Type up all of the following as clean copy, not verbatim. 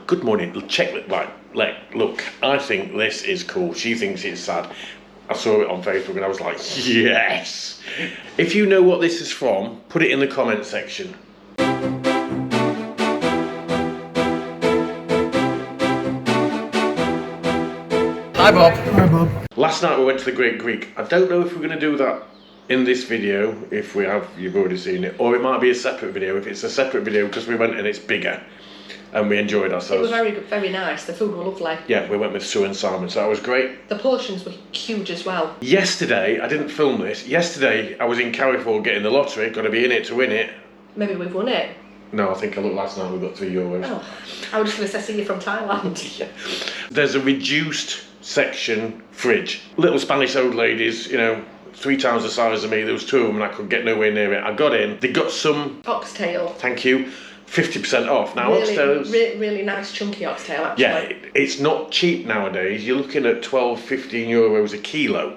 good morning. Check it. Right, look, I think this is cool. She thinks it's sad. I saw it on Facebook and I was like, yes. If you know what this is from, put it in the comment section. Hi Bob. Hi Bob. Last night we went to the Great Greek. I don't know if we're going to do that in this video, if we have, you've already seen it, or it might be a separate video. If it's a separate video, because we went and it's bigger and we enjoyed ourselves. It was very, very nice. The food was lovely. Yeah, we went with Sue and Simon, so that was great. The portions were huge as well. Yesterday, I didn't film this. Yesterday, I was in Carrefour getting the lottery. Got to be in it to win it. Maybe we've won it. No, I think I looked last night. We got €3. Oh, I was just going to say, see you from Thailand. Yeah. There's a reduced section fridge. Little Spanish old ladies, you know, 3 times the size of me. There was 2 of them and I could get nowhere near it. I got in. They got some... Oxtail. Thank you. 50% off. Now, really, Oxtail's... really nice chunky oxtail, actually. Yeah, it's not cheap nowadays. You're looking at 12, 15 euros a kilo.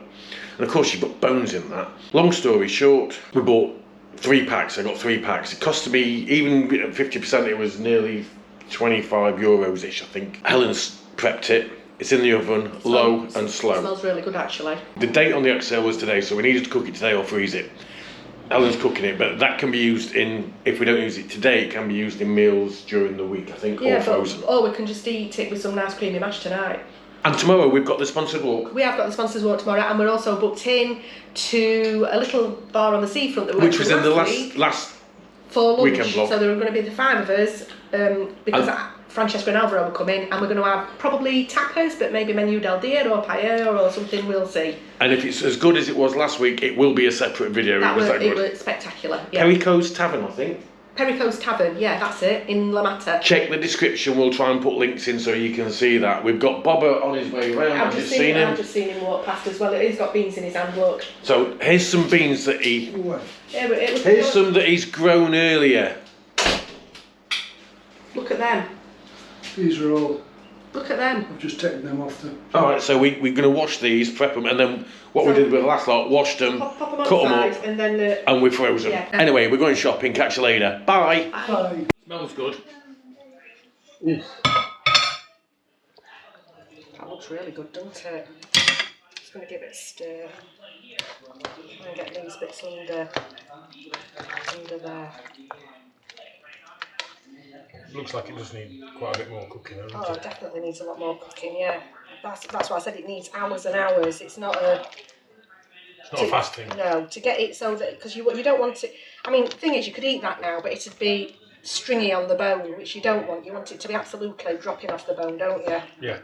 And of course, you've got bones in that. Long story short, we bought 3 packs. I got 3 packs. It cost me, even at 50%, it was nearly 25 euros-ish, I think. Helen's prepped it. It's in the oven, low and slow. It smells really good, actually. The date on the Oxtail was today, so we needed to cook it today or freeze it. Helen's cooking it, but that can be used in, if we don't use it today, it can be used in meals during the week, I think, or frozen. Or we can just eat it with some nice creamy mash tonight. And tomorrow we've got the sponsored walk. We have got the sponsors walk tomorrow, and we're also booked in to a little bar on the seafront that we went to Which was in the week last for lunch. weekend vlog. So there are going to be the 5 of us, because Francesca and Alvaro will come in, and we're going to have probably tapas, but maybe menu del dia or paella or something, we'll see. And if it's as good as it was last week, it will be a separate video. It was spectacular. Yeah. Perico's Tavern, I think. Perico's Tavern, yeah, that's it, in La Mata. Check the description, we'll try and put links in so you can see that. We've got Bobber on his way round, I've just seen him. I've just seen him walk past as well. He's got beans in his hand, look. So here's some beans that he... Yeah, here's some that he's grown earlier. Look at them. These are all... Look at them. I've just taken them off the... Alright, so we're going to wash these, prep them, and then what we did with the last lot, washed them, pop them cut them up, and then and we froze them. Yeah. Anyway, we're going shopping, catch you later. Bye! Bye. Smells good. Oof. That looks really good, doesn't it? Just going to give it a stir. And get these bits under there. Looks like it does need quite a bit more cooking, doesn't Oh, it definitely needs a lot more cooking, yeah. That's why I said it needs hours and hours. It's not a... It's not a fast thing. No, to get it so that... Because you don't want it... I mean, the thing is, you could eat that now, but it'd be stringy on the bone, which you don't want. You want it to be absolutely dropping off the bone, don't you? Yeah.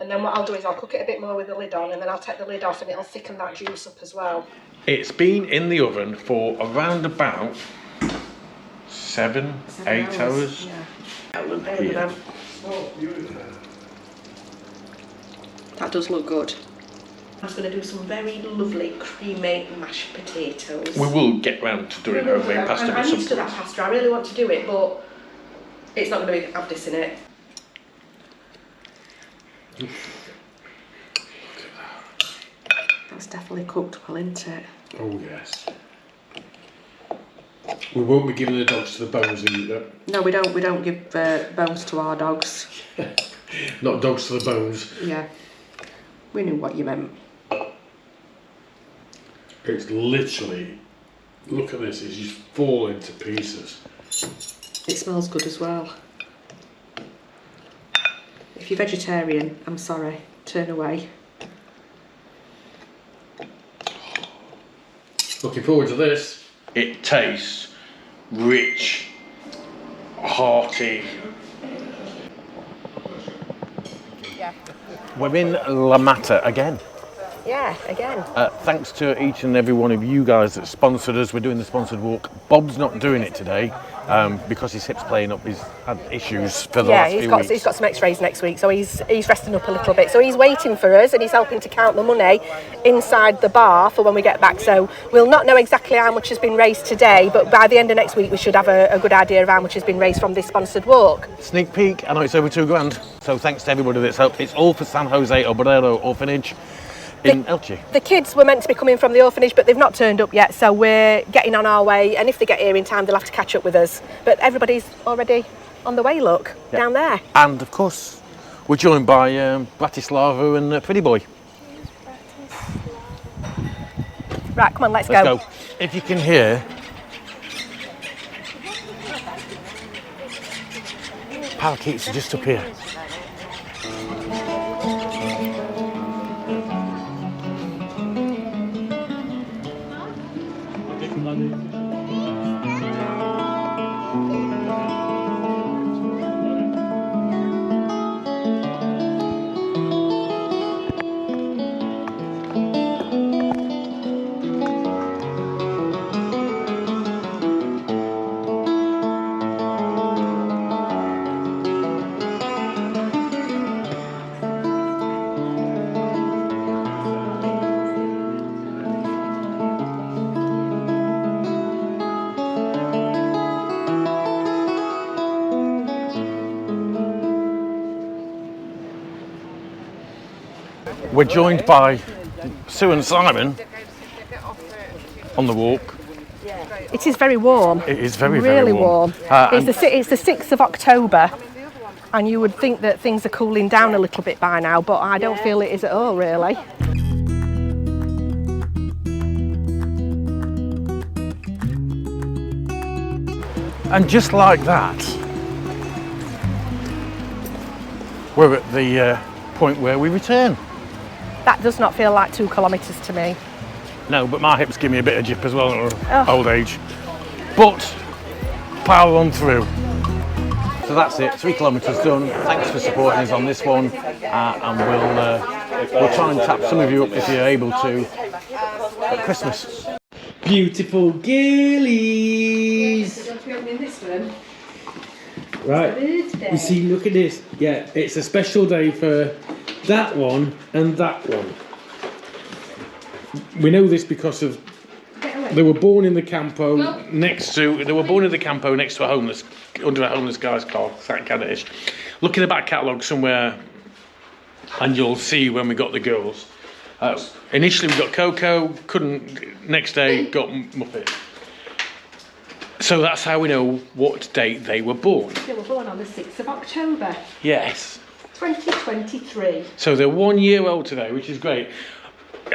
And then what I'll do is I'll cook it a bit more with the lid on, and then I'll take the lid off and it'll thicken that juice up as well. It's been in the oven for around about 7, 8 hours. Yeah. Helen There we here. go. Oh, beautiful. That does look good. I'm just going to do some very lovely creamy mashed potatoes. We will get round to doing homemade pasta. I'm used to that pasta. I really want to do it, but it's not going to have this in it. That's definitely cooked well, isn't it? Oh yes. We won't be giving the dogs to the bones either. No, we don't. We don't give bones to our dogs. Not dogs to the bones. Yeah, we knew what you meant. It's literally, look at this, it's just falling to pieces. It smells good as well. If you're vegetarian, I'm sorry, turn away. Looking forward to this. It tastes rich, hearty. Yeah. We're in La Mata again. Yeah, again. Thanks to each and every one of you guys that sponsored us. We're doing the sponsored walk. Bob's not doing it today because his hip's playing up. He's had issues for the last few weeks. He's got some x-rays next week, so he's resting up a little bit. So he's waiting for us and he's helping to count the money inside the bar for when we get back. So we'll not know exactly how much has been raised today, but by the end of next week we should have a good idea of how much has been raised from this sponsored walk. Sneak peek, I know it's over £2,000. So thanks to everybody that's helped. It's all for San Jose Obrero Orphanage in Elche. The kids were meant to be coming from the orphanage, but they've not turned up yet, so we're getting on our way, and if they get here in time they'll have to catch up with us. But everybody's already on the way, look, down there. And of course, we're joined by Bratislava and Pretty Boy. Right, come on, let's Let's go. go. If you can hear, parakeets are just up here. We're joined by Sue and Simon on the walk. It is very warm. It is very, really very warm. It's the 6th of October, and you would think that things are cooling down a little bit by now, but I don't feel it is at all, really. And just like that, we're at the point where we return. That does not feel like 2 kilometres to me. No, but my hips give me a bit of jip as well, old age. But power on through. So that's it, 3 kilometres done. Thanks for supporting us on this one, and we'll try and tap some of you up if you're able to at Christmas. Beautiful girlies. Right, you see, look at this. Yeah, it's a special day for that one and that one. We know this because of they were born in the campo next to a homeless guy's car, sat Canada-ish. Look in the back catalogue somewhere, and you'll see when we got the girls. Initially we got Coco, next day got Muppet. So that's how we know what date they were born. They were born on the 6th of October, Yes. 2023. So they're 1 year old today, which is great.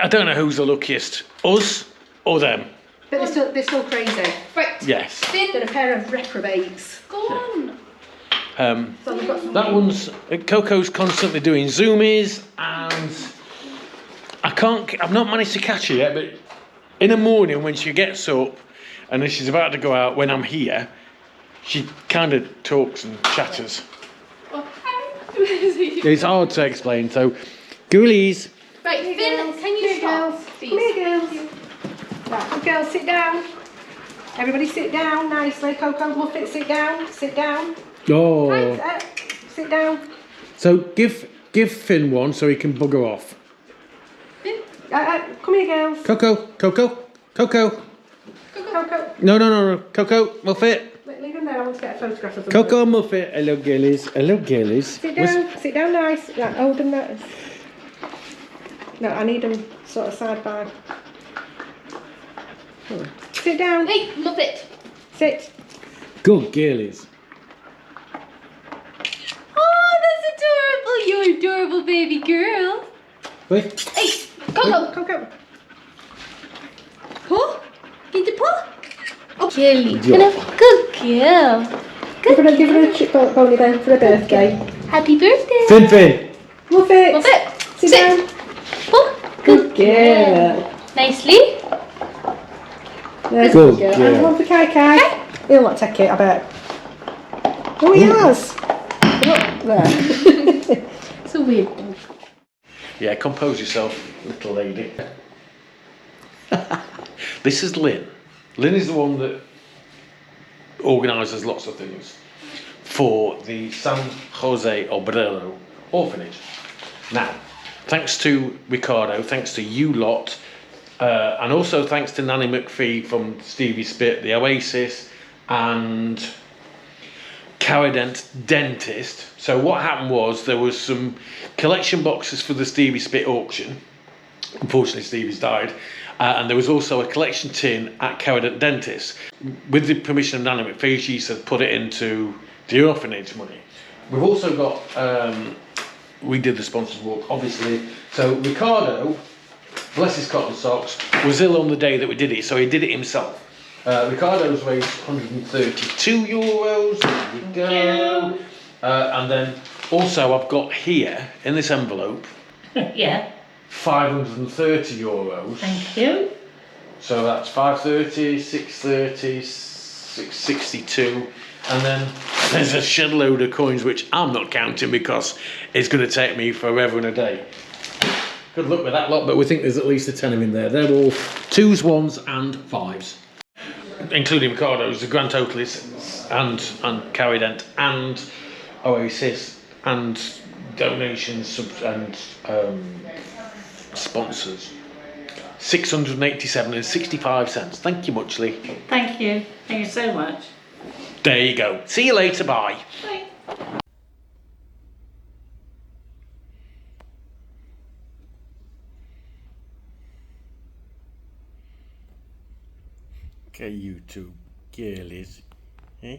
I don't know who's the luckiest, us or them. But they're still crazy. Right. Yes. They're a pair of reprobates. Go on. So we've got some That one's Coco's constantly doing zoomies, and I've not managed to catch her yet, but in the morning when she gets up and then she's about to go out, when I'm here, she kind of talks and chatters. It's hard to explain. So, ghoulies. Right, Finn, can you stop, please? Come here, girls. Right, good girls, sit down. Everybody sit down nicely. Coco, Muffet, sit down. Sit down. Oh, Sit down. so give Finn one so he can bugger off. Finn, Come here, girls. Coco. Coco. No. Coco, Muffet. Leave them there. I want to get a photograph of them. Coco and Muffet. Hello, girlies. Hello, girlies. Sit down. Sit down nice. Right, hold them nice. No, I need them sort of side by. Sit down. hey, Muppet. Sit. Good girlies. Oh, that's adorable. You're adorable baby girl. Wait. Hey, Coco. Coco. Pull. Need to pull. Oh, Kelly. Good girl. Give her a chip pony then for her birthday. Happy birthday. Finn. Muffet. Muppet. Sit down. Pull. Good girl. Nicely. There's Good girl. girl. And one for Kai Kai. He'll not take it, I bet. Oh, he has. Look there. So weird. Yeah, compose yourself, little lady. This is Lynn. Lynn is the one that organises lots of things for the San Jose Obrero orphanage. Now, thanks to Ricardo, thanks to you lot, and also thanks to Nanny McPhee from Stevie Spit, the Oasis, and Caradent Dentist. So what happened was there was some collection boxes for the Stevie Spit auction. Unfortunately, Stevie's died. And there was also a collection tin at Caradent Dentist. With the permission of Nanny McPhee, she said put it into the orphanage money. We've also got, we did the sponsored walk, obviously. So Ricardo, bless his cotton socks, was ill on the day that we did it, so he did it himself. Ricardo's raised €132. There we go. And then also I've got here in this envelope Yeah. €530. Thank you. So that's 530, 630, 662, and then there's a shed load of coins which I'm not counting because it's going to take me forever and a day. Good luck with that lot, but we think there's at least a tenner in there. They're all 2s, 1s and 5s. Including Ricardo's, the grand total is, and Carry Dent, and Oasis, and donations and sponsors. 687.65. Thank you muchly. Thank you. Thank you so much. There you go. See you later, bye. Bye. Okay, you two girlies. Eh?